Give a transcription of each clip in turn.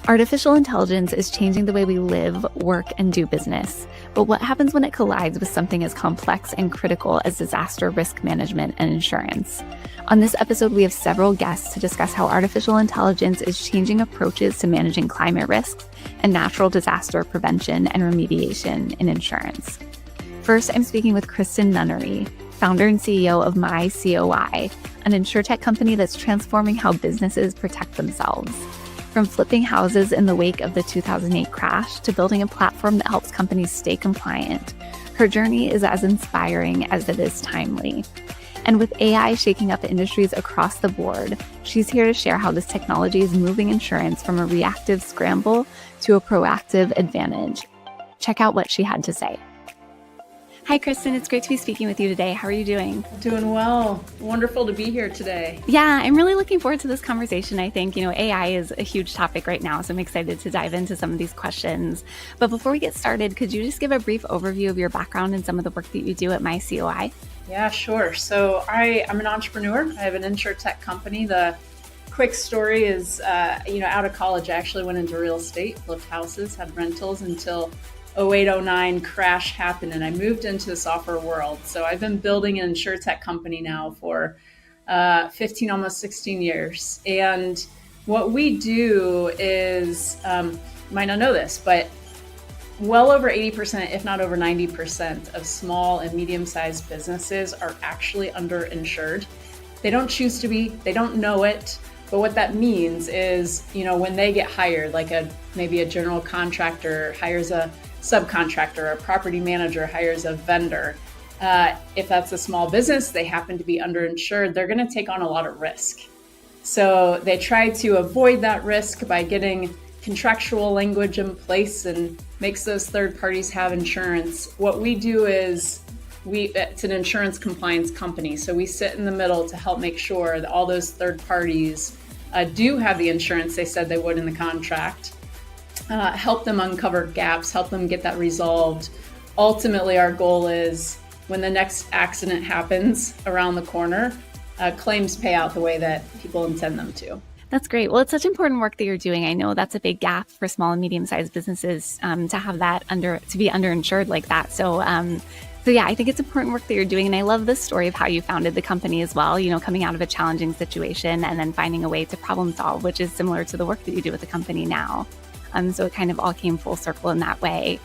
Artificial intelligence is changing the way we live, work, and do business. But what happens when it collides with something as complex and critical as disaster risk management and insurance? On this episode, we have several guests to discuss how artificial intelligence is changing approaches to managing climate risks and natural disaster prevention and remediation in insurance. First, I'm speaking with Kristen Nunery, founder and CEO of myCOI, an insurtech company that's transforming how businesses protect themselves. From flipping houses in the wake of the 2008 crash to building a platform that helps companies stay compliant, her journey is as inspiring as it is timely. And with AI shaking up industries across the board, she's here to share how this technology is moving insurance from a reactive scramble to a proactive advantage. Check out what she had to say. Hi, Kristen. It's great to be speaking with you today. How are you doing? Doing well. Wonderful to be here today. Yeah, I'm really looking forward to this conversation. I think, AI is a huge topic right now, so I'm excited to dive into some of these questions. But before we get started, could you just give a brief overview of your background and some of the work that you do at myCOI? Yeah, sure. So I'm an entrepreneur. I have an insurtech company. The quick story is, out of college, I actually went into real estate, flipped houses, had rentals until 0809 crash happened, and I moved into the software world. So I've been building an insurtech company now for 15, almost 16 years. And what we do is, you might not know this, but well over 80%, if not over 90% of small and medium-sized businesses are actually underinsured. They don't choose to be, they don't know it. But what that means is, when they get hired, like maybe a general contractor hires a subcontractor, a property manager hires a vendor. If that's a small business, they happen to be underinsured, they're going to take on a lot of risk. So they try to avoid that risk by getting contractual language in place and makes those third parties have insurance. What we do is it's an insurance compliance company. So we sit in the middle to help make sure that all those third parties do have the insurance they said they would in the contract. Help them uncover gaps, help them get that resolved. Ultimately, our goal is when the next accident happens around the corner, claims pay out the way that people intend them to. That's great. Well, it's such important work that you're doing. I know that's a big gap for small and medium-sized businesses to have that to be underinsured like that. So yeah, I think it's important work that you're doing. And I love the story of how you founded the company as well, coming out of a challenging situation and then finding a way to problem solve, which is similar to the work that you do with the company now. So it kind of all came full circle in that way.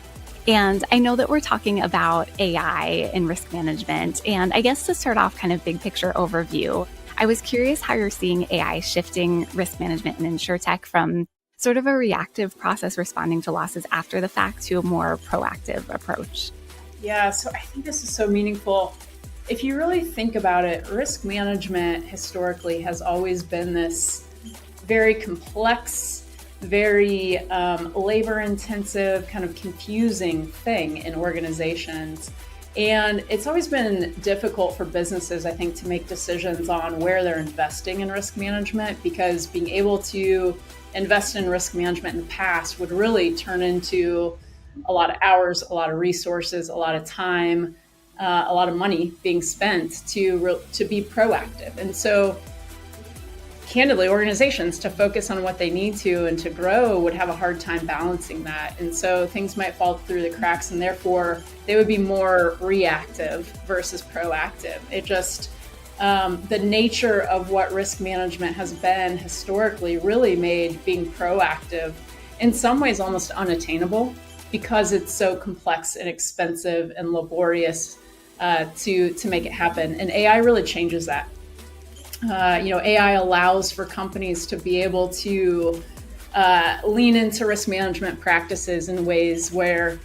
And I know that we're talking about AI and risk management. And I guess to start off kind of big picture overview, I was curious how you're seeing AI shifting risk management and insurtech from sort of a reactive process responding to losses after the fact to a more proactive approach. Yeah, so I think this is so meaningful. If you really think about it, risk management historically has always been this very complex, very labor-intensive, kind of confusing thing in organizations. And it's always been difficult for businesses, I think, to make decisions on where they're investing in risk management, because being able to invest in risk management in the past would really turn into a lot of hours, a lot of resources, a lot of time, a lot of money being spent to be proactive. And so candidly, organizations to focus on what they need to and to grow would have a hard time balancing that. And so things might fall through the cracks, and therefore they would be more reactive versus proactive. It just, the nature of what risk management has been historically really made being proactive in some ways almost unattainable, because it's so complex and expensive and laborious to make it happen. And AI really changes that. AI allows for companies to be able to lean into risk management practices in ways where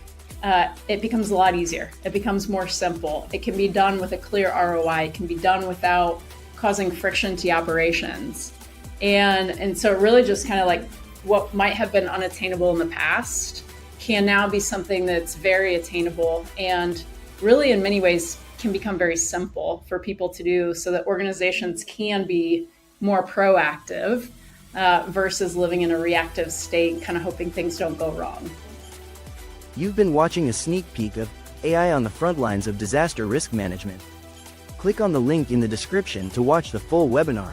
it becomes a lot easier. It becomes more simple. It can be done with a clear ROI. It can be done without causing friction to the operations. And so it really just kind of like what might have been unattainable in the past can now be something that's very attainable and really in many ways can become very simple for people to do, so that organizations can be more proactive versus living in a reactive state, kind of hoping things don't go wrong. You've been watching a sneak peek of AI on the front lines of disaster risk management. Click on the link in the description to watch the full webinar.